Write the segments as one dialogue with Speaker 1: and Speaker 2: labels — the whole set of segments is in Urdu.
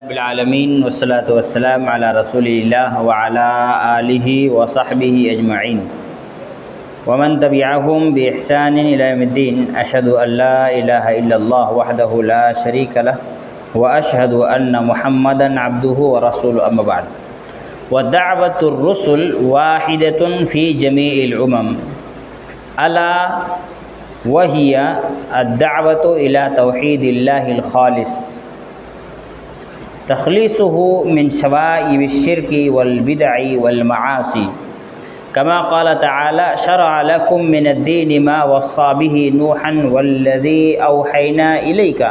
Speaker 1: رب العالمین والصلاة والسلام علی رسول اللہ وعلی آلہ وصحبہ اجمعین ومن تبعہم بإحسان الی یوم الدین اشہد ان لا الہ الا اللہ وحدہ لا شریک لہ واشہد ان محمدا عبدہ ورسولہ اما بعد ودعوۃ الرسل واحدۃ فی جمیع الامم الا وہی الدعوۃ الی توحید اللہ الخالص تخلیصه من شوائب الشرك والبدع والمعاصي كما قال تعالى شرع لكم من الدين ما وصى به نوحا والذي أوحينا إليك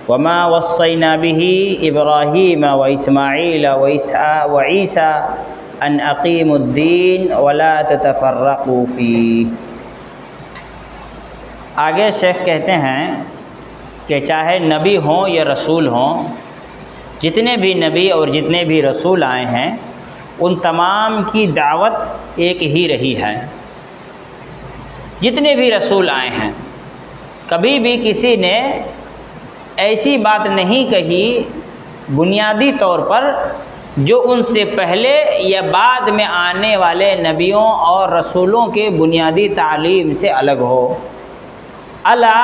Speaker 1: وما وصينا به إبراهيم وإسماعيل وعيسى أن أقيموا الدين ولا تتفرقوا فيه۔ آگے شیخ کہتے ہیں کہ چاہے نبی ہوں یا رسول ہوں، جتنے بھی نبی اور جتنے بھی رسول آئے ہیں ان تمام کی دعوت ایک ہی رہی ہے۔ جتنے بھی رسول آئے ہیں کبھی بھی کسی نے ایسی بات نہیں کہی بنیادی طور پر جو ان سے پہلے یا بعد میں آنے والے نبیوں اور رسولوں کے بنیادی تعلیم سے الگ ہو۔ الا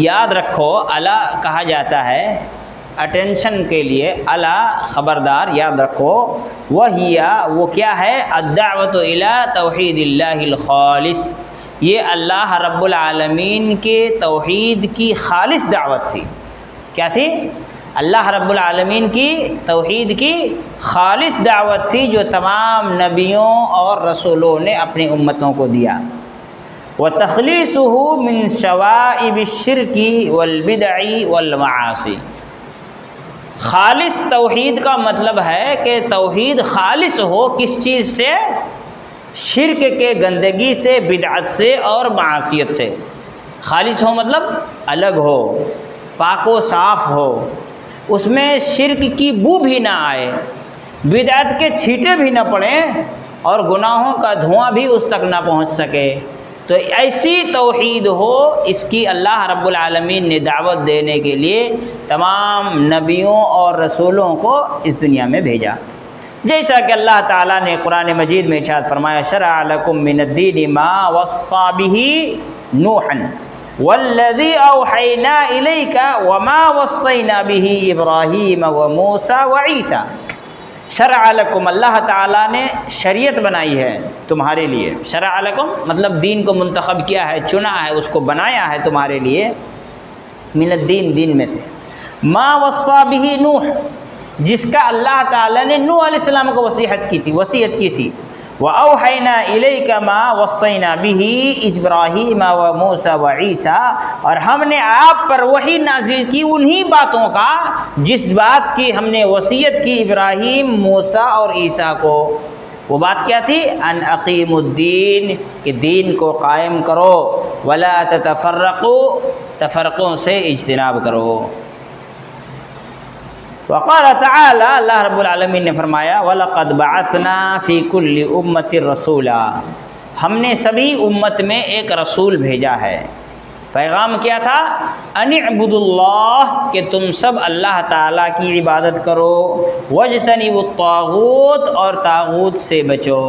Speaker 1: یاد رکھو، الا کہا جاتا ہے اٹینشن کے لیے، الا خبردار، یاد رکھو، وہ کیا ہے؟ الدعوۃ الی توحید اللہ الخالص، یہ اللہ رب العالمین کے توحید کی خالص دعوت تھی۔ کیا تھی؟ اللہ رب العالمین کی توحید کی خالص دعوت تھی جو تمام نبیوں اور رسولوں نے اپنی امتوں کو دیا۔ وَتَخْلِيصُهُ مِن شَوَائِبِ الشِّرْكِ وَالْبِدْعِ وَالْمَعَاصِي۔ خالص توحید کا مطلب ہے کہ توحید خالص ہو کس چیز سے؟ شرک کے گندگی سے، بدعت سے اور معاصیت سے۔ خالص ہو مطلب الگ ہو، پاک و صاف ہو، اس میں شرک کی بو بھی نہ آئے، بدعت کے چھینٹے بھی نہ پڑیں اور گناہوں کا دھواں بھی اس تک نہ پہنچ سکے۔ تو ایسی توحید ہو، اس کی اللہ رب العالمین نے دعوت دینے کے لیے تمام نبیوں اور رسولوں کو اس دنیا میں بھیجا۔ جیسا کہ اللہ تعالیٰ نے قرآن مجید میں ارشاد فرمایا شرع لکم من الدین ما وصى به نوحا والذی اوحینا الیک وما وصینا به ابراہیم وموسیٰ وعیسیٰ۔ شرع لکم، اللہ تعالیٰ نے شریعت بنائی ہے تمہارے لیے۔ شرع لکم مطلب دین کو منتخب کیا ہے، چنا ہے، اس کو بنایا ہے تمہارے لیے۔ من الدین، دین میں سے۔ ما وصى به نوح، جس کا اللہ تعالیٰ نے نوح علیہ السلام کو وصیت کی تھی۔ وَأَوْحَيْنَا إِلَيْكَ مَا وَصَّيْنَا بِهِ إِبْرَاهِيمَ وَمُوسَى وَعِيسَى، اور ہم نے آپ پر وحی نازل کی انہی باتوں کا جس بات کی ہم نے وصیت کی ابراہیم، موسیٰ اور عیسیٰ کو۔ وہ بات کیا تھی؟ ان اقیم الدین، کہ دین کو قائم کرو، ولا تتفرقوا، تفرقوں سے اجتناب کرو۔ وقال تعالی، اللہ رب العالمین نے فرمایا وَلَقَدْ بَعَثْنَا فِي كُلِّ أُمَّةٍ رَسُولًا، ہم نے سبھی امت میں ایک رسول بھیجا ہے۔ پیغام کیا تھا؟ ان اعبدوا اللہ، کہ تم سب اللہ تعالیٰ کی عبادت کرو، واجتنبوا الطاغوت، اور طاغوت سے بچو۔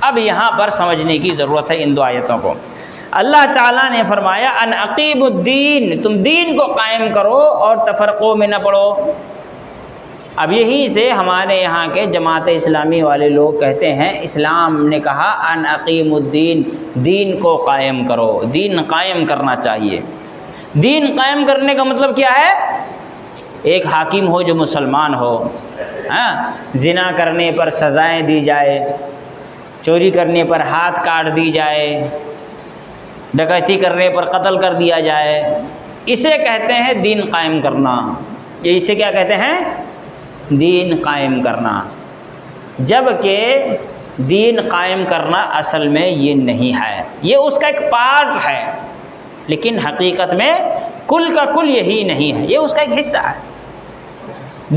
Speaker 1: اب یہاں پر سمجھنے کی ضرورت ہے ان دو آیتوں کو۔ اللہ تعالیٰ نے فرمایا ان اقیموا الدین، تم دین کو قائم کرو اور تفرقوں میں نہ پڑو۔ اب یہیں سے ہمارے یہاں کے جماعت اسلامی والے لوگ کہتے ہیں اسلام نے کہا ان اقیم الدین، دین کو قائم کرو، دین قائم کرنا چاہیے۔ دین قائم کرنے کا مطلب کیا ہے؟ ایک حاکم ہو جو مسلمان ہو، زنا کرنے پر سزائیں دی جائے، چوری کرنے پر ہاتھ کاٹ دی جائے، ڈکیتی کرنے پر قتل کر دیا جائے، اسے کہتے ہیں دین قائم کرنا۔ یہ اسے کیا کہتے ہیں؟ دین قائم کرنا۔ جبکہ دین قائم کرنا اصل میں یہ نہیں ہے، یہ اس کا ایک پارٹ ہے، لیکن حقیقت میں کل کا کل یہی نہیں ہے، یہ اس کا ایک حصہ ہے۔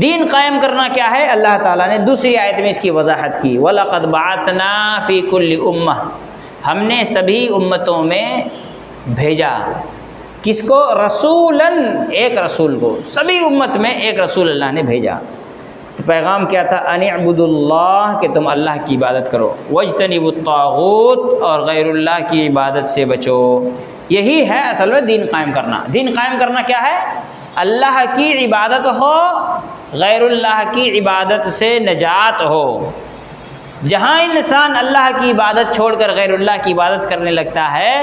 Speaker 1: دین قائم کرنا کیا ہے؟ اللہ تعالیٰ نے دوسری آیت میں اس کی وضاحت کی وَلَقَدْ بَعَثْنَا فِي كُلِّ أُمَّةٍ، ہم نے سبھی امتوں میں بھیجا۔ کس کو؟ رسولاً، ایک رسول کو، سبھی امت میں ایک رسول اللہ نے بھیجا۔ تو پیغام کیا تھا؟ ان اعبدوا اللہ، کہ تم اللہ کی عبادت کرو، واجتنبوا الطاغوت، اور غیر اللہ کی عبادت سے بچو۔ یہی ہے اصل میں دین قائم کرنا۔ دین قائم کرنا کیا ہے؟ اللہ کی عبادت ہو، غیر اللہ کی عبادت سے نجات ہو۔ جہاں انسان اللہ کی عبادت چھوڑ کر غیر اللہ کی عبادت کرنے لگتا ہے،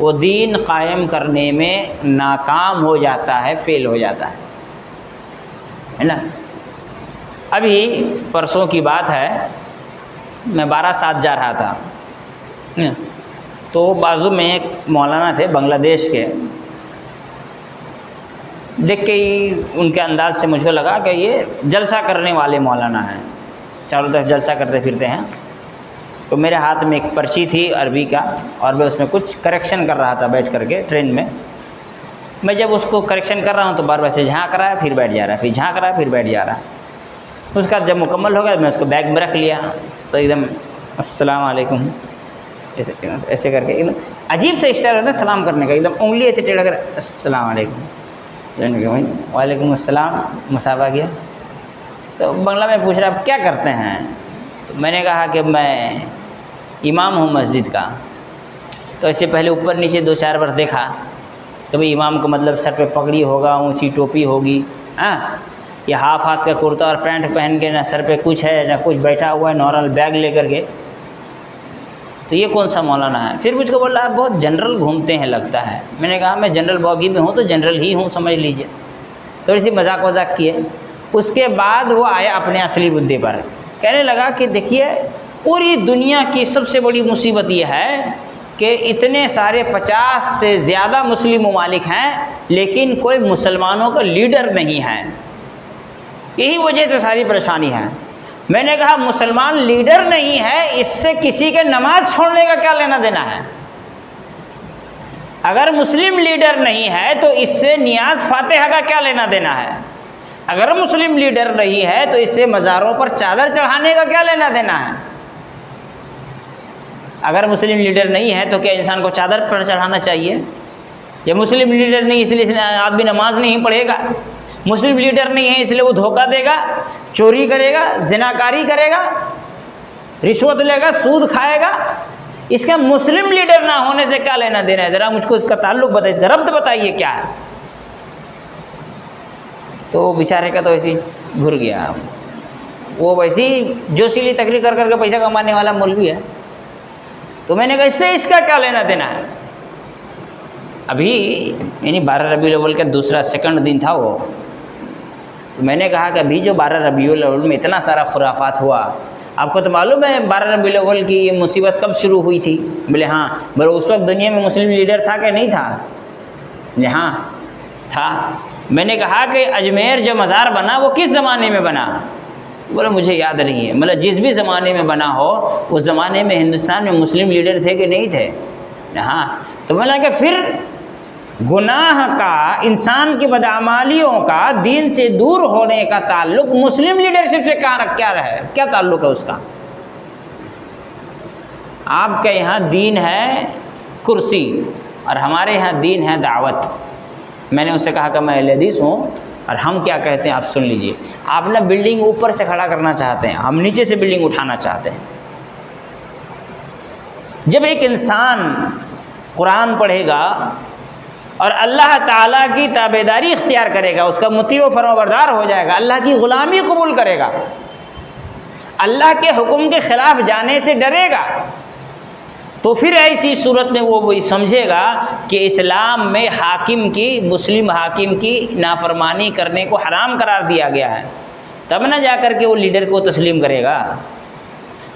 Speaker 1: وہ دین قائم کرنے میں ناکام ہو جاتا ہے، فیل ہو جاتا ہے نا۔ ابھی پرسوں کی بات ہے، میں باراسات جا رہا تھا، تو بازو میں ایک مولانا تھے بنگلہ دیش کے۔ دیکھ کے ہی ان کے انداز سے مجھ کو لگا کہ یہ جلسہ کرنے والے مولانا ہیں، چاروں طرف جلسہ کرتے پھرتے ہیں۔ تو میرے ہاتھ میں ایک پرچی تھی عربی کا، اور میں اس میں کچھ کریکشن کر رہا تھا بیٹھ کر کے ٹرین میں۔ میں جب اس کو کریکشن کر رہا ہوں تو بار بار سے جھانک رہا ہے، پھر بیٹھ جا رہا ہے، پھر جھانک رہا ہے، پھر بیٹھ جا رہا ہے۔ اس کا جب مکمل ہو گیا میں اس کو بیگ میں رکھ لیا، تو ایک دم السلام علیکم ایسے کر کے ایک دم عجیب سے اسٹائل ہوتا ہے سلام کرنے کا، ایک دم انگلی ایسے ٹیڑھا کر السلام علیکم، وعلیکم السلام، مسافہ کیا۔ تو بنگلہ میں پوچھ رہا آپ کیا کرتے ہیں؟ تو میں نے کہا کہ میں امام ہوں مسجد کا۔ تو اس سے پہلے اوپر نیچے دو چار بار دیکھا، تو بھائی امام کو مطلب سر پہ پگڑی ہوگا، اونچی ٹوپی ہوگی، ہاں، یہ ہاف ہاتھ کا کرتا اور پینٹ پہن کے، نہ سر پہ کچھ ہے نہ کچھ، بیٹھا ہوا ہے نارمل بیگ لے کر کے۔ تو یہ کون سا مولانا ہے؟ پھر مجھ کو بول رہا ہے بہت جنرل گھومتے ہیں لگتا ہے۔ میں نے کہا میں جنرل باغی میں ہوں تو جنرل ہی ہوں، سمجھ لیجئے۔ تھوڑی سی مذاق وذاق کیے۔ اس کے بعد وہ آیا اپنے اصلی مدعے پر، کہنے لگا کہ دیکھیے پوری دنیا کی سب سے بڑی مصیبت یہ ہے کہ اتنے سارے 50 سے زیادہ مسلم ممالک ہیں، لیکن کوئی مسلمانوں کا لیڈر نہیں ہے، یہی وجہ سے ساری پریشانی ہے۔ میں نے کہا مسلمان لیڈر نہیں ہے، اس سے کسی کے نماز چھوڑنے کا کیا لینا دینا ہے؟ اگر مسلم لیڈر نہیں ہے تو اس سے نیاز فاتحہ کا کیا لینا دینا ہے؟ اگر مسلم لیڈر نہیں ہے تو اس سے مزاروں پر چادر چڑھانے کا کیا لینا دینا ہے؟ اگر مسلم لیڈر نہیں ہے تو کیا انسان کو چادر پر چڑھانا چاہیے؟ یا مسلم لیڈر نہیں اس لیے آدمی نماز نہیں پڑھے گا؟ مسلم لیڈر نہیں ہے اس لیے وہ دھوکہ دے گا، چوری کرے گا، زناکاری کرے گا، رشوت لے گا، سود کھائے گا؟ اس کا مسلم لیڈر نہ ہونے سے کیا لینا دینا ہے؟ ذرا مجھ کو اس کا تعلق بتائیے، اس کا ربط بتائیے کیا ہے؟ تو بیچارے کا تو ایسے ہی گھر گیا، وہ ویسی جو سیلی تقریر کر کر کے پیسہ کمانے والا مولوی ہے۔ تو میں نے کہا اس سے اس کا کیا لینا دینا ہے؟ ابھی یعنی 12 ربیع الاول کا دوسرا سیکنڈ دن تھا وہ، تو میں نے کہا کہ ابھی جو 12 ربیع الاول میں اتنا سارا خرافات ہوا، آپ کو تو معلوم ہے 12 ربیع الاول کی یہ مصیبت کب شروع ہوئی تھی؟ بولے ہاں۔ بولے اس وقت دنیا میں مسلم لیڈر تھا کہ نہیں تھا؟ ہاں تھا۔ میں نے کہا کہ اجمیر جو مزار بنا وہ کس زمانے میں بنا؟ بولے مجھے یاد نہیں ہے۔ مطلب جس بھی زمانے میں بنا ہو، اس زمانے میں ہندوستان میں مسلم لیڈر تھے کہ نہیں تھے؟ ہاں۔ تو میں نے کہا پھر گناہ کا، انسان کی بدعمالیوں کا دین سے دور ہونے کا تعلق مسلم لیڈرشپ سے کیا تعلق ہے اس کا؟ آپ کے یہاں دین ہے کرسی اور ہمارے یہاں دین ہے دعوت۔ میں نے اس سے کہا کہ میں اہل حدیث ہوں اور ہم کیا کہتے ہیں آپ سن لیجئے۔ آپ نا بلڈنگ اوپر سے کھڑا کرنا چاہتے ہیں، ہم نیچے سے بلڈنگ اٹھانا چاہتے ہیں۔ جب ایک انسان قرآن پڑھے گا اور اللہ تعالیٰ کی تابعداری اختیار کرے گا، اس کا مطیع و فرمانبردار ہو جائے گا، اللہ کی غلامی قبول کرے گا، اللہ کے حکم کے خلاف جانے سے ڈرے گا، تو پھر ایسی صورت میں وہ سمجھے گا کہ اسلام میں حاکم کی، مسلم حاکم کی نافرمانی کرنے کو حرام قرار دیا گیا ہے، تب نہ جا کر کے وہ لیڈر کو تسلیم کرے گا۔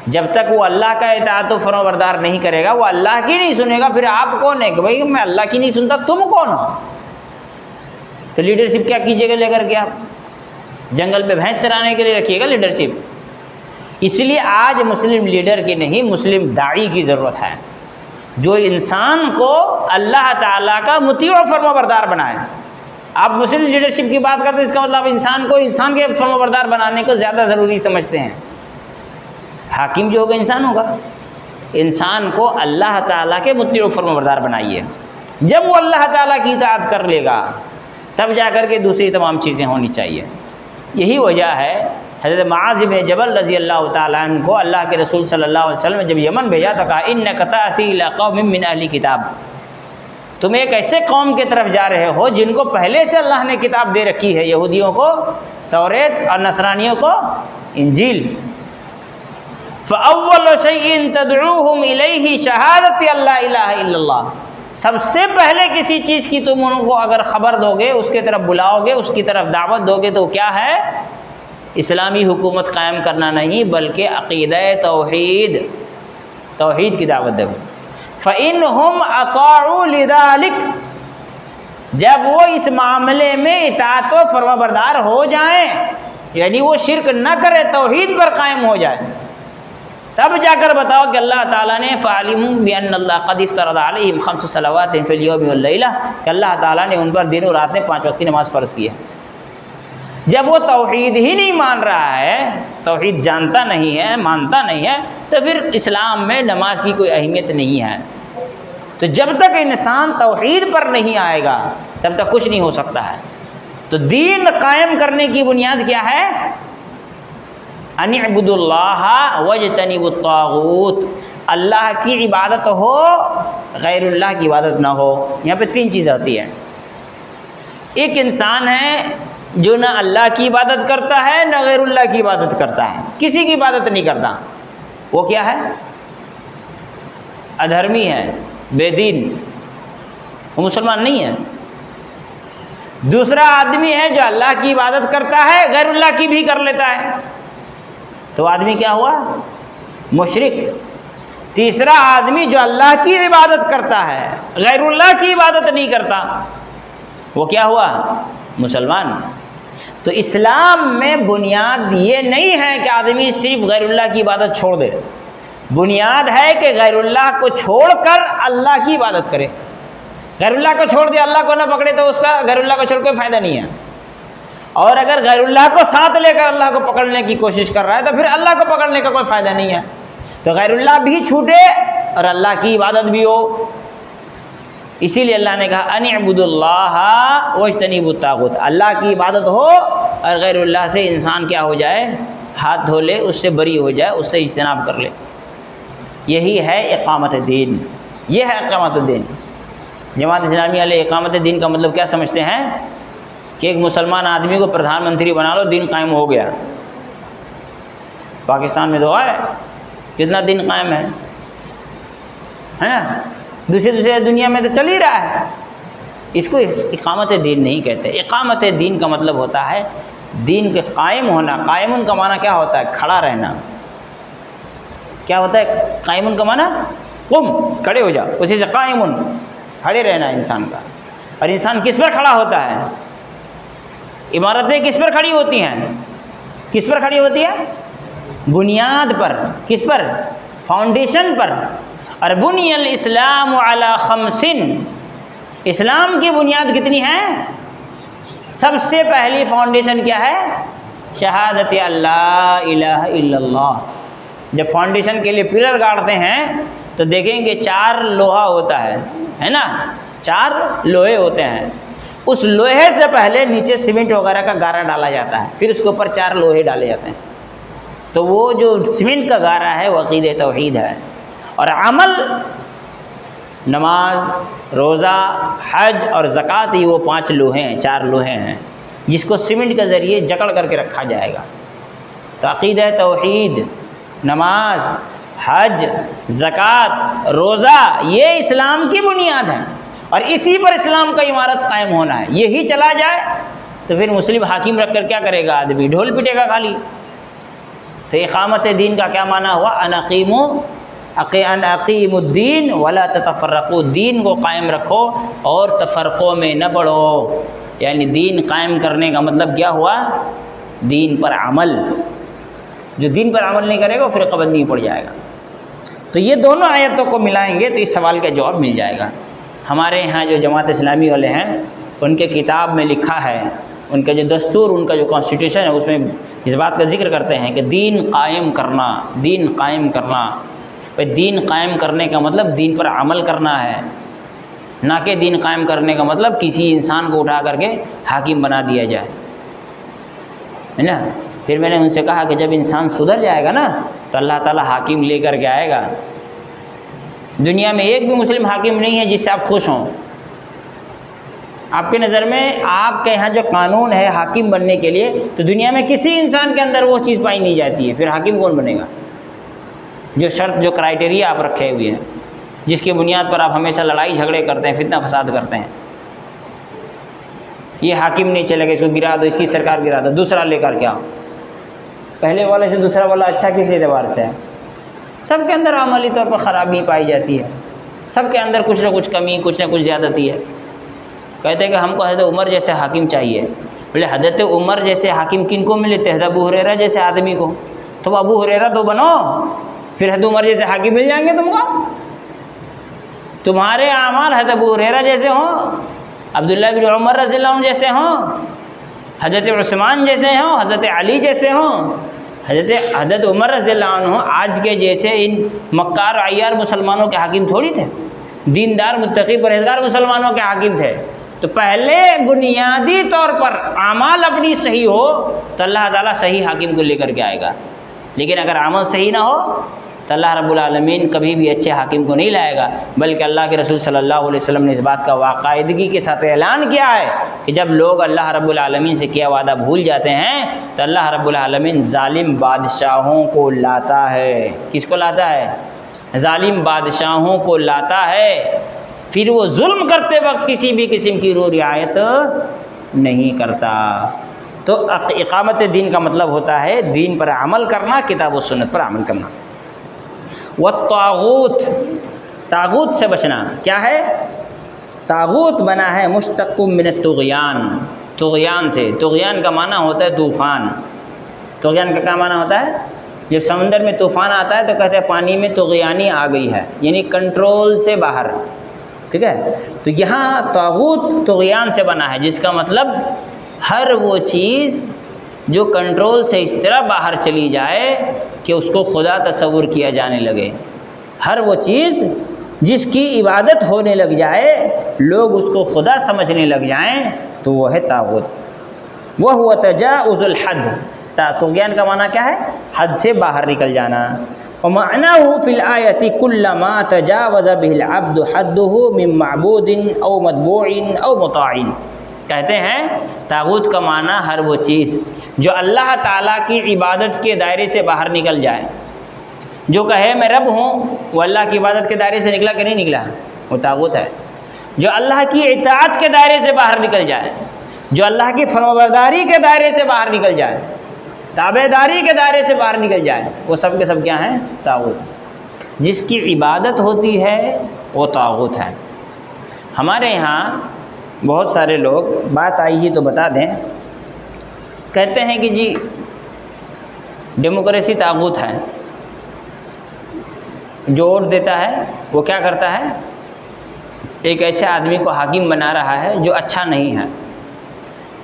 Speaker 1: جب تک وہ اللہ کا اطاعت و فرمانبردار نہیں کرے گا، وہ اللہ کی نہیں سنے گا، پھر آپ کون ہے کہ بھائی میں اللہ کی نہیں سنتا، تم کون ہو؟ تو لیڈرشپ کیا کیجیے گا لے کر کے؟ آپ جنگل میں بھینس چرانے کے لیے رکھیے گا لیڈرشپ؟ اس لیے آج مسلم لیڈر کی نہیں، مسلم داعی کی ضرورت ہے، جو انسان کو اللہ تعالیٰ کا مطیع و فرمانبردار بنائے۔ آپ مسلم لیڈرشپ کی بات کرتے ہیں، اس کا مطلب انسان کو انسان کے فرمانبردار بنانے کو زیادہ ضروری سمجھتے ہیں۔ حاکم جو ہوگا انسان ہوگا، انسان کو اللہ تعالیٰ کے مطیع و فرمانبردار بنائیے۔ جب وہ اللہ تعالیٰ کی اطاعت کر لے گا تب جا کر کے دوسری تمام چیزیں ہونی چاہیے۔ یہی وجہ ہے حضرت معاذ بن جبل رضی اللہ تعالیٰ عنہ کو اللہ کے رسول صلی اللہ علیہ وسلم نے جب یمن بھیجا تو کہا انک تأتی الی قوم من اہل کتاب، تم ایک ایسے قوم کی طرف جا رہے ہو جن کو پہلے سے اللہ نے کتاب دے رکھی ہے، یہودیوں کو توریت اور نصرانیوں کو انجیل۔ فَأَوَّلُ شَيْءٍ تَدْعُوهُمْ إِلَيْهِ شَهَادَةِ أَن لَا إِلَٰهَ إِلَّا اللَّهُ، سب سے پہلے کسی چیز کی تم ان کو اگر خبر دو گے، اس کی طرف بلاؤ گے، اس کی طرف دعوت دو گے تو کیا ہے؟ اسلامی حکومت قائم کرنا نہیں بلکہ عقیدہ توحید کی دعوت دو۔ فَإِنْهُمْ أَطَاعُوا لِذَلِكَ، جب وہ اس معاملے میں اطاعت و فرمانبردار ہو جائیں، یعنی وہ شرک نہ کرے، توحید پر قائم ہو جائے، تب جا کر بتاؤ کہ اللہ تعالیٰ نے فَعَلِمُوا بِأَنَّ اللَّهَ قَدِ افْتَرَضَ عَلَيْهِمْ 5 صلوات فِي الْيَوْمِ وَاللَّيْلَةِ، کہ اللہ تعالیٰ نے ان پر دن و رات میں 5 وقت کی نماز فرض کی ہے۔ جب وہ توحید ہی نہیں مان رہا ہے، توحید جانتا نہیں ہے، مانتا نہیں ہے، تو پھر اسلام میں نماز کی کوئی اہمیت نہیں ہے۔ تو جب تک انسان توحید پر نہیں آئے گا تب تک کچھ نہیں ہو سکتا ہے۔ تو دین قائم کرنے کی بنیاد کیا ہے؟ ان اعبدوا اللہ واجتنبوا الطاغوت، اللہ کی عبادت ہو، غیر اللہ کی عبادت نہ ہو۔ یہاں پہ 3 چیزیں ہوتی ہیں۔ ایک انسان ہے جو نہ اللہ کی عبادت کرتا ہے نہ غیر اللہ کی عبادت کرتا ہے، کسی کی عبادت نہیں کرتا، وہ کیا ہے؟ ادھرمی ہے، بے دین، وہ مسلمان نہیں ہے۔ دوسرا آدمی ہے جو اللہ کی عبادت کرتا ہے، غیر اللہ کی بھی کر لیتا ہے، تو آدمی کیا ہوا؟ مشرک۔ تیسرا آدمی جو اللہ کی عبادت کرتا ہے، غیر اللہ کی عبادت نہیں کرتا، وہ کیا ہوا؟ مسلمان۔ تو اسلام میں بنیاد یہ نہیں ہے کہ آدمی صرف غیر اللہ کی عبادت چھوڑ دے، بنیاد ہے کہ غیر اللہ کو چھوڑ کر اللہ کی عبادت کرے۔ غیر اللہ کو چھوڑ دے، اللہ کو نہ پکڑے تو اس کا غیر اللہ کو چھوڑ کوئی فائدہ نہیں ہے۔ اور اگر غیر اللہ کو ساتھ لے کر اللہ کو پکڑنے کی کوشش کر رہا ہے تو پھر اللہ کو پکڑنے کا کوئی فائدہ نہیں ہے۔ تو غیر اللہ بھی چھوٹے اور اللہ کی عبادت بھی ہو۔ اسی لیے اللہ نے کہا ان اعبدوا اللہ واجتنبوا الطاغوت، اللہ کی عبادت ہو اور غیر اللہ سے انسان کیا ہو جائے؟ ہاتھ دھو لے، اس سے بری ہو جائے، اس سے اجتناب کر لے۔ یہی ہے اقامت دین، یہ ہے اقامت الدین۔ جماعت اسلامی والے اقامت دین کا مطلب کیا سمجھتے ہیں؟ کہ ایک مسلمان آدمی کو پردھان منتری بنا لو، دین قائم ہو گیا۔ پاکستان میں تو ہے کتنا دین قائم ہے نا؟ دوسرے دنیا میں تو چل ہی رہا ہے۔ اس کو اقامت دین نہیں کہتے۔ اقامت دین کا مطلب ہوتا ہے دین کے قائم ہونا۔ قائمن کا معنی کیا ہوتا ہے؟ کھڑا رہنا۔ کیا ہوتا ہے قائمن کا معنی؟ قم، کھڑے ہو جاؤ، اسی سے قائمن، کھڑے رہنا انسان کا۔ اور انسان کس پر کھڑا ہوتا ہے؟ عمارتیں کس پر کھڑی ہوتی ہیں؟ کس پر کھڑی ہوتی ہے؟ بنیاد پر۔ کس پر؟ فاؤنڈیشن پر۔ اور بنی الاسلام علی 5، اسلام کی بنیاد کتنی ہے؟ سب سے پہلی فاؤنڈیشن کیا ہے؟ شہادت اللہ الہ الا اللہ۔ جب فاؤنڈیشن کے لیے پلر گاڑتے ہیں تو دیکھیں گے 4 لوہا ہوتا ہے نا، 4 لوہے ہوتے ہیں۔ اس لوہے سے پہلے نیچے سیمنٹ وغیرہ کا گارا ڈالا جاتا ہے، پھر اس کے اوپر 4 لوہے ڈالے جاتے ہیں۔ تو وہ جو سیمنٹ کا گارا ہے وہ عقیدہ توحید ہے۔ اور عمل، نماز، روزہ، حج اور زکوٰۃ، یہ وہ 5 لوہے ہیں، 4 لوہے ہیں جس کو سیمنٹ کے ذریعے جکڑ کر کے رکھا جائے گا۔ تو عقیدہ توحید، نماز، حج، زکوٰۃ، روزہ، یہ اسلام کی بنیاد ہے، اور اسی پر اسلام کا عمارت قائم ہونا ہے۔ یہی چلا جائے تو پھر مسلم حاکم رکھ کر کیا کرے گا؟ آدمی ڈھول پیٹے گا خالی۔ تو اقامت دین کا کیا معنی ہوا؟ ان اقیموا الدین ولا تتفرقوا، دین کو قائم رکھو اور تفرقوں میں نہ پڑو۔ یعنی دین قائم کرنے کا مطلب کیا ہوا؟ دین پر عمل۔ جو دین پر عمل نہیں کرے گا وہ فرقہ بندی میں پڑ جائے گا۔ تو یہ دونوں آیتوں کو ملائیں گے تو اس سوال کا جواب مل جائے گا۔ ہمارے ہاں جو جماعت اسلامی والے ہیں ان کے کتاب میں لکھا ہے، ان کا جو دستور، ان کا جو کانسٹیٹیوشن ہے، اس میں اس بات کا ذکر کرتے ہیں کہ دین قائم کرنا، دین قائم کرنا۔ دین قائم کرنے کا مطلب دین پر عمل کرنا ہے۔ نہ کہ دین قائم کرنے کا مطلب کسی انسان کو اٹھا کر کے حاکم بنا دیا جائے، ہے نا۔ پھر میں نے ان سے کہا کہ جب انسان سدھر جائے گا نا تو اللہ تعالیٰ حاکم لے کر کے آئے گا۔ دنیا میں ایک بھی مسلم حاکم نہیں ہے جس سے آپ خوش ہوں۔ آپ کے نظر میں آپ کے یہاں جو قانون ہے حاکم بننے کے لیے، تو دنیا میں کسی انسان کے اندر وہ چیز پائی نہیں جاتی ہے، پھر حاکم کون بنے گا؟ جو شرط، جو کرائٹیریا آپ رکھے ہوئے ہیں، جس کی بنیاد پر آپ ہمیشہ لڑائی جھگڑے کرتے ہیں، فتنہ فساد کرتے ہیں، یہ حاکم نہیں چلے گا، اس کو گرا دو، اس کی سرکار گرا دو، دوسرا لے کر کے آؤ۔ پہلے والے سے دوسرا والا اچھا کس اعتبار سے ہے؟ سب کے اندر عملی طور پر خرابی پائی جاتی ہے، سب کے اندر کچھ نہ کچھ کمی، کچھ نہ کچھ زیادتی ہے۔ کہتے ہیں کہ ہم کو حضرت عمر جیسے حاکم چاہیے۔ بولے حضرت عمر جیسے حاکم کن کو ملے تھے؟ حضرت ابو ہریرہ جیسے آدمی کو۔ تو ابو ہریرہ تو بنو، پھر حضرت عمر جیسے حاکم مل جائیں گے تم کو۔ تمہارے اعمال حضرت ابو ہریرہ جیسے ہوں، عبداللہ بن عمر رضی اللہ عنہ جیسے ہوں، حضرت عثمان جیسے ہوں، حضرت علی جیسے ہوں، حضرت عمر رضی اللہ عنہ آج کے جیسے ان مکار و عیار مسلمانوں کے حاکم تھوڑی تھے، دیندار متقی پرہیزگار مسلمانوں کے حاکم تھے۔ تو پہلے بنیادی طور پر اعمال اپنی صحیح ہو تو اللہ تعالیٰ صحیح حاکم کو لے کر کے آئے گا، لیکن اگر عمل صحیح نہ ہو تو اللہ رب العالمین کبھی بھی اچھے حاکم کو نہیں لائے گا۔ بلکہ اللہ کے رسول صلی اللہ علیہ وسلم نے اس بات کا باقاعدگی کے ساتھ اعلان کیا ہے کہ جب لوگ اللہ رب العالمین سے کیا وعدہ بھول جاتے ہیں تو اللہ رب العالمین ظالم بادشاہوں کو لاتا ہے۔ کس کو لاتا ہے؟ ظالم بادشاہوں کو لاتا ہے، پھر وہ ظلم کرتے وقت کسی بھی قسم کی رعایت نہیں کرتا۔ تو اقامت دین کا مطلب ہوتا ہے دین پر عمل کرنا، کتاب و سنت پر عمل کرنا۔ والطاغوت، طاغوت سے بچنا کیا ہے؟ طاغوت بنا ہے مشتق من الطغیان، طغیان سے۔ طغیان کا معنی ہوتا ہے طوفان۔ طغیان کا کیا معنی ہوتا ہے؟ جب سمندر میں طوفان آتا ہے تو کہتے ہیں پانی میں طغیانی آ گئی ہے، یعنی کنٹرول سے باہر، ٹھیک ہے۔ تو یہاں طاغوت طغیان سے بنا ہے، جس کا مطلب ہر وہ چیز جو کنٹرول سے اس طرح باہر چلی جائے کہ اس کو خدا تصور کیا جانے لگے، ہر وہ چیز جس کی عبادت ہونے لگ جائے، لوگ اس کو خدا سمجھنے لگ جائیں، تو وہ ہے طاغوت۔ وَهُوَ تَجَاوُزُ الْحَدِّ، طغیان کا معنی کیا ہے؟ حد سے باہر نکل جانا۔ وَمَعْنَاهُ فِي الْآيَةِ كُلَّ مَا تَجَاوَزَ بِهِ الْعَبْدُ حَدُّهُ مِن مَّعْبُودٍ أَوْ مَتْبُوعٍ أَوْ مُطَاعٍ۔ کہتے ہیں طاغوت کا معنی ہر وہ چیز جو اللہ تعالیٰ کی عبادت کے دائرے سے باہر نکل جائے۔ جو کہے میں رب ہوں، وہ اللہ کی عبادت کے دائرے سے نکلا کہ نہیں نکلا؟ وہ طاغوت ہے۔ جو اللہ کی اطاعت کے دائرے سے باہر نکل جائے، جو اللہ کی فرمانبرداری کے دائرے سے باہر نکل جائے، تابعداری کے دائرے سے باہر نکل جائے، وہ سب کے سب کیا ہیں؟ طاغوت۔ جس کی عبادت ہوتی ہے وہ طاغوت ہے۔ ہمارے یہاں بہت سارے لوگ، بات آئی ہی تو بتا دیں، کہتے ہیں کہ جی ڈیموکریسی طاغوت ہے، جو ووٹ دیتا ہے وہ کیا کرتا ہے؟ ایک ایسے آدمی کو حاکم بنا رہا ہے جو اچھا نہیں ہے،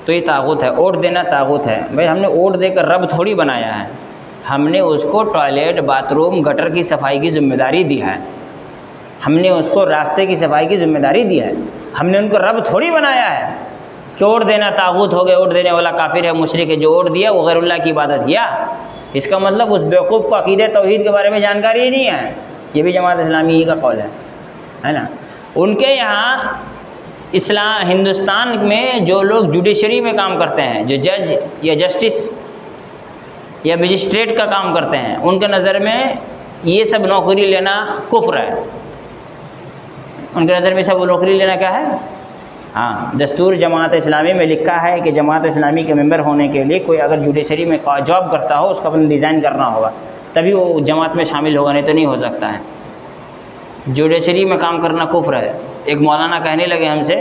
Speaker 1: تو یہ طاغوت ہے۔ ووٹ دینا طاغوت ہے۔ بھائی ہم نے ووٹ دے کر رب تھوڑی بنایا ہے، ہم نے اس کو ٹوائلٹ، باتھ روم، گٹر کی صفائی کی ذمہ داری دی ہے، ہم نے اس کو راستے کی صفائی کی ذمہ داری دی ہے، ہم نے ان کو رب تھوڑی بنایا ہے کہ ووٹ دینا طاغوت ہو گیا، ووٹ دینے والا کافر ہے، مشرک ہے، جو ووٹ دیا وہ غیر اللہ کی عبادت کیا۔ اس کا مطلب اس بیوقوف کو عقیدہ توحید کے بارے میں جانکاری ہی نہیں ہے۔ یہ بھی جماعت اسلامی ہی کا قول ہے نا۔ ان کے یہاں ہندوستان میں جو لوگ جوڈیشری میں کام کرتے ہیں، جو جج یا جسٹس یا مجسٹریٹ کا کام کرتے ہیں، ان کے نظر میں یہ سب نوکری لینا کفر ہے۔ ان کے نظر میں سب نوکری لینا کیا ہے؟ ہاں، دستور جماعت اسلامی میں لکھا ہے کہ جماعت اسلامی کے ممبر ہونے کے لیے کوئی اگر جوڈیشری میں جاب کرتا ہو، اس کا اپنا ڈیزائن کرنا ہوگا، تبھی وہ جماعت میں شامل ہوگا، نہیں تو نہیں ہو سکتا ہے۔ جوڈیشری میں کام کرنا کفر ہے۔ ایک مولانا کہنے لگے ہم سے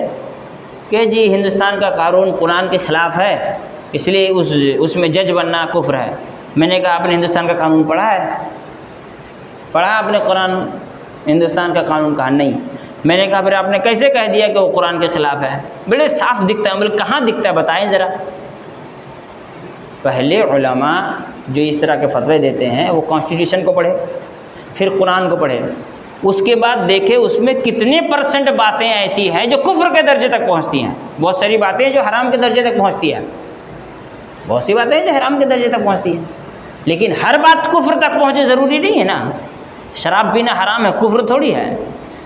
Speaker 1: کہ جی ہندوستان کا قانون قرآن کے خلاف ہے، اس لیے اس میں جج بننا کفر ہے۔ میں نے کہا آپ نے ہندوستان کا قانون پڑھا ہے؟ پڑھا آپ نے قرآن؟ ہندوستان کا قانون کہا نہیں۔ میں نے کہا پھر آپ نے کیسے کہہ دیا کہ وہ قرآن کے خلاف ہے؟ بڑے صاف دکھتا ہے۔ بولے کہاں دکھتا ہے بتائیں ذرا۔ پہلے علماء جو اس طرح کے فتوے دیتے ہیں وہ کانسٹیٹیوشن کو پڑھے، پھر قرآن کو پڑھے، اس کے بعد دیکھیں اس میں کتنے % باتیں ایسی ہیں جو کفر کے درجے تک پہنچتی ہیں. بہت ساری باتیں ہیں جو حرام کے درجے تک پہنچتی ہیں، بہت سی باتیں ہیں جو حرام کے درجے تک پہنچتی ہیں، لیکن ہر بات کفر تک پہنچے ضروری نہیں ہے نا. شراب پینا حرام ہے، کفر تھوڑی ہے.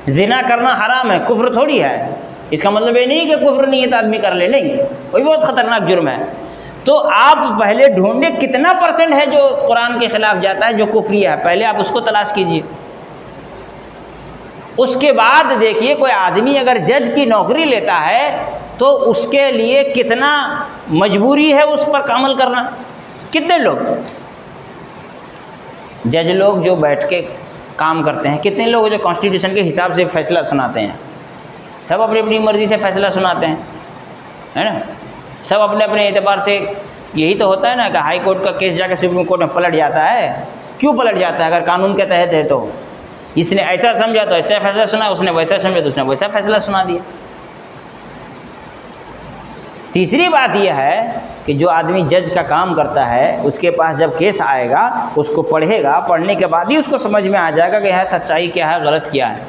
Speaker 1: زنا کرنا حرام ہے، کفر تھوڑی ہے. اس کا مطلب یہ نہیں کہ کفر نہیں ہے تو آدمی کر لے، نہیں، وہ بھی بہت خطرناک جرم ہے. تو آپ پہلے ڈھونڈے کتنا % ہے جو قرآن کے خلاف جاتا ہے، جو کفری ہے، پہلے آپ اس کو تلاش کیجئے. اس کے بعد دیکھیے کوئی آدمی اگر جج کی نوکری لیتا ہے تو اس کے لیے کتنا مجبوری ہے اس پر عمل کرنا. کتنے لوگ جج لوگ جو بیٹھ کے کام کرتے ہیں، کتنے لوگ جو کانسٹیٹیوشن کے حساب سے فیصلہ سناتے ہیں، سب اپنی اپنی مرضی سے فیصلہ سناتے ہیں، ہے نا. سب اپنے اپنے اعتبار سے. یہی تو ہوتا ہے نا کہ ہائی کورٹ کا کیس جا کے سپریم کورٹ میں پلٹ جاتا ہے. کیوں پلٹ جاتا ہے؟ اگر قانون کے تحت ہے تو اس نے ایسا سمجھا تو ایسا فیصلہ سنا، اس نے ویسا سمجھا تو اس نے ویسا فیصلہ سنا دیا. تیسری بات یہ ہے کہ جو آدمی جج کا کام کرتا ہے اس کے پاس جب کیس آئے گا اس کو پڑھے گا، پڑھنے کے بعد ہی اس کو سمجھ میں آ جائے گا کہ ہے سچائی کیا ہے، غلط کیا ہے.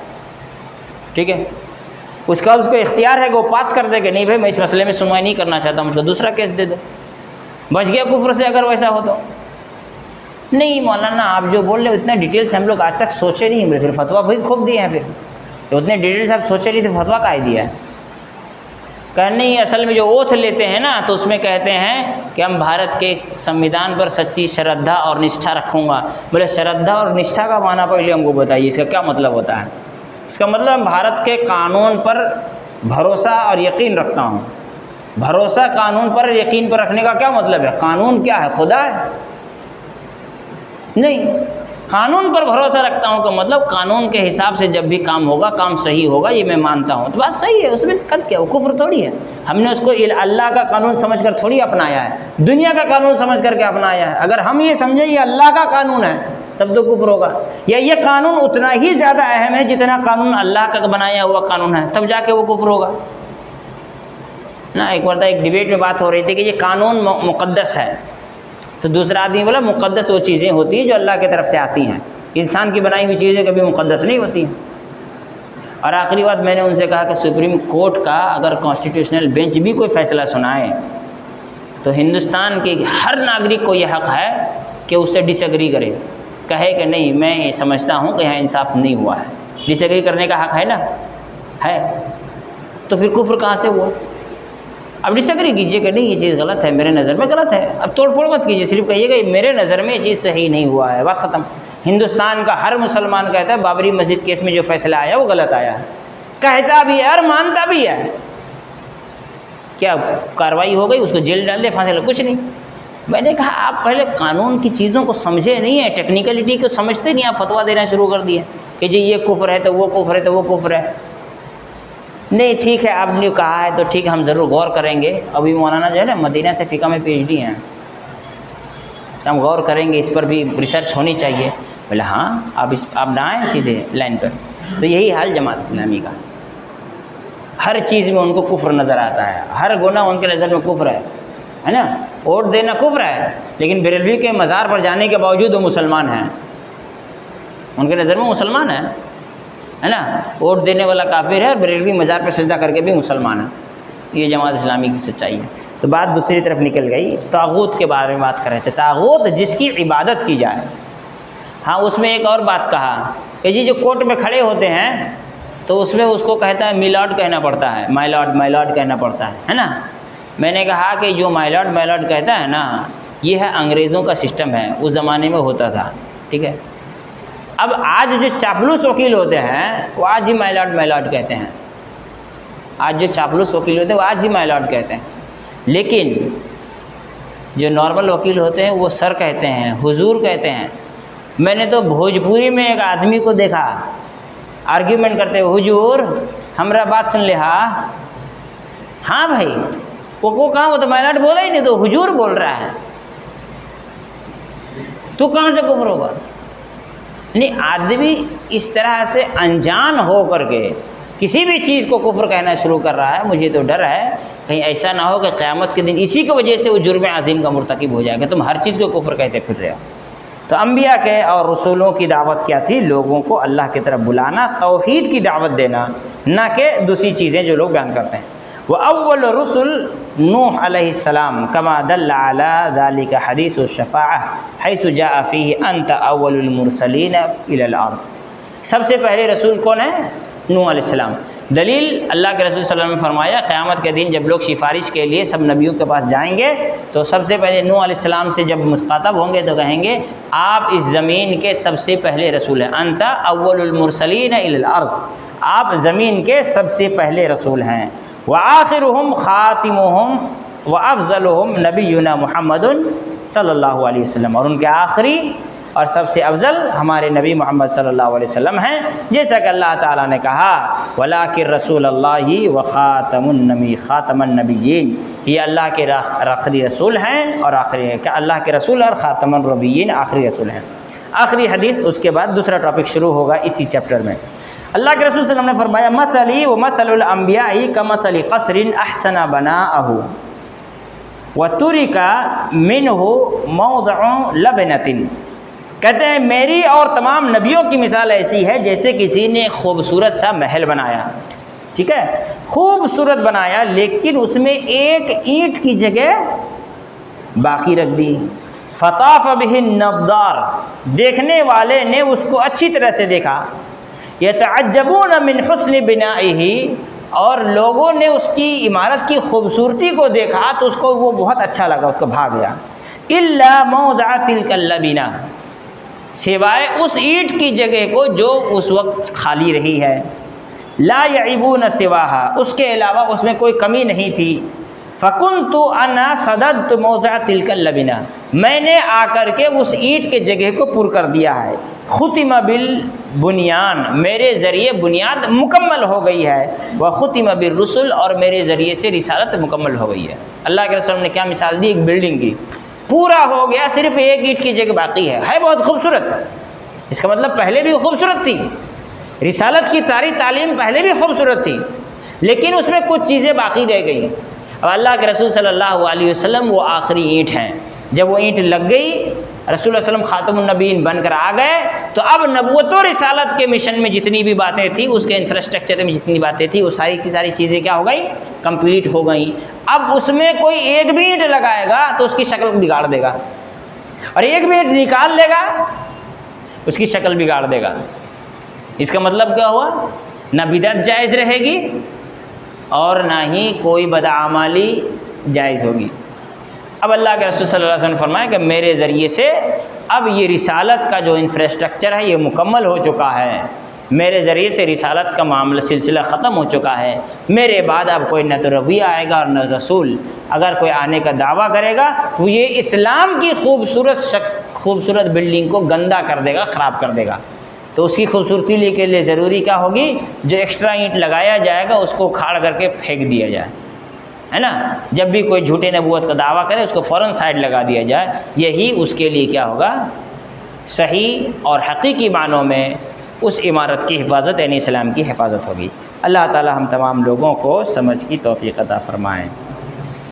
Speaker 1: ٹھیک ہے. اس کا اس کو اختیار ہے کہ وہ پاس کر دے کہ نہیں بھائی میں اس مسئلے میں سنوائی نہیں کرنا چاہتا، مجھ کو دوسرا کیس دے دو. بچ گیا کفر سے اگر ویسا ہو تو. نہیں مولانا آپ جو بول رہے اتنا ڈیٹیل سے ہم لوگ آج تک سوچے نہیں، پھر فتویٰ وہی خوب دیے ہیں. پھر تو اتنے ڈیٹیل سے آپ سوچے نہیں تو فتویٰ کاہے دیا ہے؟ کہ نہیں اصل میں جو اوتھ لیتے ہیں نا تو اس میں کہتے ہیں کہ ہم بھارت کے سمویدھان پر سچی شردھا اور نشٹھا رکھوں گا. بولے شردھا اور نشٹھا کا معنی پہلے ہم کو بتائیے، اس کا کیا مطلب ہوتا ہے؟ اس کا مطلب ہم بھارت کے قانون پر بھروسہ اور یقین رکھتا ہوں. بھروسہ قانون پر یقین پر رکھنے کا کیا مطلب ہے؟ قانون کیا ہے؟ خدا ہے؟ نہیں. قانون پر بھروسہ رکھتا ہوں کا مطلب قانون کے حساب سے جب بھی کام ہوگا کام صحیح ہوگا، یہ میں مانتا ہوں. تو بات صحیح ہے، اس میں دقت کیا؟ وہ کفر تھوڑی ہے. ہم نے اس کو اللہ کا قانون سمجھ کر تھوڑی اپنایا ہے، دنیا کا قانون سمجھ کر کے اپنایا ہے. اگر ہم یہ سمجھیں یہ اللہ کا قانون ہے تب تو کفر ہوگا، یا یہ قانون اتنا ہی زیادہ اہم ہے جتنا قانون اللہ کا بنایا ہوا قانون ہے، تب جا کے وہ کفر ہوگا نا. ایک مرتبہ ایک ڈیبیٹ میں بات ہو رہی تھی کہ یہ قانون مقدس ہے، تو دوسرا آدمی بولا مقدس وہ چیزیں ہوتی ہیں جو اللہ کی طرف سے آتی ہیں، انسان کی بنائی ہوئی چیزیں کبھی مقدس نہیں ہوتی ہیں. اور آخری بات میں نے ان سے کہا کہ سپریم کورٹ کا اگر کانسٹیٹیوشنل بینچ بھی کوئی فیصلہ سنائے تو ہندوستان کے ہر ناگرک کو یہ حق ہے کہ اس سے ڈس ایگری کرے، کہے کہ نہیں میں سمجھتا ہوں کہ یہاں انصاف نہیں ہوا ہے. ڈس ایگری کرنے کا حق ہے نا، ہے. تو پھر کفر کہاں سے ہوا؟ اب ڈس ایگری کیجیے کہ نہیں یہ چیز غلط ہے، میرے نظر میں غلط ہے. اب توڑ پھوڑ مت کیجیے، صرف کہیے کہ میرے نظر میں یہ چیز صحیح نہیں ہوا ہے، بات ختم. ہندوستان کا ہر مسلمان کہتا ہے بابری مسجد کیس میں جو فیصلہ آیا وہ غلط آیا ہے، کہتا بھی ہے اور مانتا بھی ہے. کیا کارروائی ہو گئی؟ اس کو جیل ڈال دے، پھانسی لگا؟ کچھ نہیں. میں نے کہا آپ پہلے قانون کی چیزوں کو سمجھے نہیں ہیں، ٹیکنیکلٹی کو سمجھتے نہیں، آپ فتویٰ دینا شروع کر دیے کہ جی یہ کفر ہے تو وہ کفر ہے تو وہ کفر ہے. نہیں ٹھیک ہے آپ نے کہا ہے تو ٹھیک ہے ہم ضرور غور کریں گے. ابھی مولانا جو ہے نا مدینہ سے فقہ میں PhD ہیں، ہم غور کریں گے، اس پر بھی ریسرچ ہونی چاہیے. بولے ہاں آپ نہ آئیں سیدھے لائن پر. تو یہی حال جماعت اسلامی کا، ہر چیز میں ان کو کفر نظر آتا ہے، ہر گناہ ان کے نظر میں کفر ہے نا. ووٹ دینا کفر ہے، لیکن بریلوی کے مزار پر جانے کے باوجود وہ مسلمان ہیں، ان کے نظر میں مسلمان ہے نا. ووٹ دینے والا کافر ہے اور بریلوی مزار پر سجدہ کر کے بھی مسلمان ہے. یہ جماعت اسلامی کی سچائی ہے. تو بات دوسری طرف نکل گئی، طاغوت کے بارے میں بات کر رہے تھے. طاغوت جس کی عبادت کی جائے. ہاں اس میں ایک اور بات کہا کہ جی جو کورٹ میں کھڑے ہوتے ہیں تو اس میں اس کو کہتا ہے میلارڈ کہنا پڑتا ہے، مائی لارڈ کہنا پڑتا ہے نا. میں نے کہا کہ جو مائی لارڈ کہتا ہے نا یہ ہے انگریزوں کا سسٹم ہے، اس زمانے میں ہوتا تھا. ٹھیک ہے. اب آج جو چاپلوس وکیل ہوتے ہیں وہ آج ہی مائی لارڈ کہتے ہیں. آج جو چاپلوس وکیل ہوتے ہیں وہ آج ہی مائی لارڈ کہتے ہیں. لیکن جو نارمل وکیل ہوتے ہیں وہ سر کہتے ہیں، حضور کہتے ہیں. میں نے تو بھوجپوری میں ایک آدمی کو دیکھا آرگیومنٹ کرتے ہوئے، حضور ہمارا بات سن لے. ہاں بھائی وہ کہاں، وہ تو مائی لارڈ بولا ہی نہیں، تو حضور بول رہا ہے، تو کہاں سے کفر ہوگا؟ نہیں آدمی اس طرح سے انجان ہو کر کے کسی بھی چیز کو کفر کہنا شروع کر رہا ہے. مجھے تو ڈر ہے کہیں ایسا نہ ہو کہ قیامت کے دن اسی کی وجہ سے وہ جرم عظیم کا مرتکب ہو جائے گا. تم ہر چیز کو کفر کہتے پھر رہے ہو. تو انبیاء کے اور رسولوں کی دعوت کیا تھی؟ لوگوں کو اللہ کی طرف بلانا، توحید کی دعوت دینا، نہ کہ دوسری چیزیں جو لوگ بیان کرتے ہیں۔ وَأَوَّلُ رُسُلْ نوح علیہ السلام كما دل على ذلك حدیث الشفاعة حيث جاء فيه أنت أول المرسلين إلى الأرض۔ سب سے پہلے رسول کون ہے؟ نوح علیہ السلام۔ دلیل اللہ کے رسول صلی اللہ علیہ وسلم نے فرمایا قیامت کے دن جب لوگ سفارش کے لیے سب نبیوں کے پاس جائیں گے تو سب سے پہلے نوح علیہ السلام سے جب مخاطب ہوں گے تو کہیں گے آپ اس زمین کے سب سے پہلے رسول ہیں، انت اول المرسلین الی الارض، آپ زمین کے سب سے پہلے رسول ہیں۔ وآخرهم خاتمهم وافضلهم نبینا محمد صلی اللہ علیہ وسلم، اور ان کے آخری اور سب سے افضل ہمارے نبی محمد صلی اللہ علیہ وسلم ہیں، جیسا کہ اللہ تعالیٰ نے کہا وَلَٰكِن رسول اللہ خاتم النبیین، یہ اللہ کے آخری رسول ہیں اور آخری اللہ کے رسول اور خاتم النبیین آخری رسول ہیں۔ آخری حدیث، اس کے بعد دوسرا ٹاپک شروع ہوگا اسی چیپٹر میں۔ اللہ کے رسول صلی اللہ علیہ وسلم نے فرمایا مثلی ومثل الانبیاء کمثل قصر احسن بناءہ وترک منہ موضع لبنۃ، کہتے ہیں میری اور تمام نبیوں کی مثال ایسی ہے جیسے کسی نے خوبصورت سا محل بنایا، ٹھیک ہے، خوبصورت بنایا لیکن اس میں ایک اینٹ کی جگہ باقی رکھ دی، فطاف بہ النظار، دیکھنے والے نے اس کو اچھی طرح سے دیکھا، یتعجبون من حسن بنائہ، اور لوگوں نے اس کی عمارت کی خوبصورتی کو دیکھا تو اس کو وہ بہت اچھا لگا، اس کو بھا گیا، الا موضع تلک اللبنہ، سوائے اس اینٹ کی جگہ کو جو اس وقت خالی رہی ہے، لا یعیبون سواہا، اس کے علاوہ اس میں کوئی کمی نہیں تھی، فکنت انا صددت موضع تلک اللبنہ، میں نے آ کر کے اس اینٹ کے جگہ کو پر کر دیا ہے، ختم بالبنیان، میرے ذریعے بنیاد مکمل ہو گئی ہے، وختم بالرسل، اور میرے ذریعے سے رسالت مکمل ہو گئی ہے۔ اللہ کے رسول نے کیا مثال دی؟ ایک بلڈنگ کی، پورا ہو گیا، صرف ایک اینٹ کی جگہ باقی ہے بہت خوبصورت، اس کا مطلب پہلے بھی خوبصورت تھی، رسالت کی تعلیم پہلے بھی خوبصورت تھی، لیکن اس میں کچھ چیزیں باقی رہ گئی۔ اور اللہ کے رسول صلی اللہ علیہ وسلم وہ آخری اینٹ ہیں، جب وہ اینٹ لگ گئی، رسول اللہ علیہ وسلم خاتم النبیین بن کر آ گئے، تو اب نبوت و رسالت کے مشن میں جتنی بھی باتیں تھیں، اس کے انفراسٹرکچر میں جتنی باتیں تھیں، وہ ساری کی ساری چیزیں کیا ہو گئی؟ کمپلیٹ ہو گئیں۔ اب اس میں کوئی ایک بھی اینٹ لگائے گا تو اس کی شکل بگاڑ دے گا، اور ایک بھی اینٹ نکال لے گا اس کی شکل بگاڑ دے گا۔ اس کا مطلب کیا ہوا؟ نہ بدعت جائز رہے گی اور نہ ہی کوئی بدعمالی جائز ہوگی۔ اب اللہ کے رسول صلی اللہ علیہ وسلم نے فرمایا کہ میرے ذریعے سے اب یہ رسالت کا جو انفراسٹرکچر ہے یہ مکمل ہو چکا ہے، میرے ذریعے سے رسالت کا معاملہ سلسلہ ختم ہو چکا ہے، میرے بعد اب کوئی نہ تو نبی آئے گا اور نہ رسول، اگر کوئی آنے کا دعویٰ کرے گا تو یہ اسلام کی خوبصورت بلڈنگ کو گندا کر دے گا، خراب کر دے گا۔ تو اس کی خوبصورتی کے لیے ضروری کیا ہوگی؟ جو ایکسٹرا اینٹ لگایا جائے گا اس کو اکھاڑ کر کے پھینک دیا جائے، ہے نا، جب بھی کوئی جھوٹے نبوت کا دعویٰ کرے اس کو فوراً سائڈ لگا دیا جائے، یہی اس کے لیے کیا ہوگا؟ صحیح اور حقیقی معنوں میں اس عمارت کی حفاظت، یعنی اسلام کی حفاظت ہوگی۔ اللہ تعالی ہم تمام لوگوں کو سمجھ کی توفیق عطا فرمائیں۔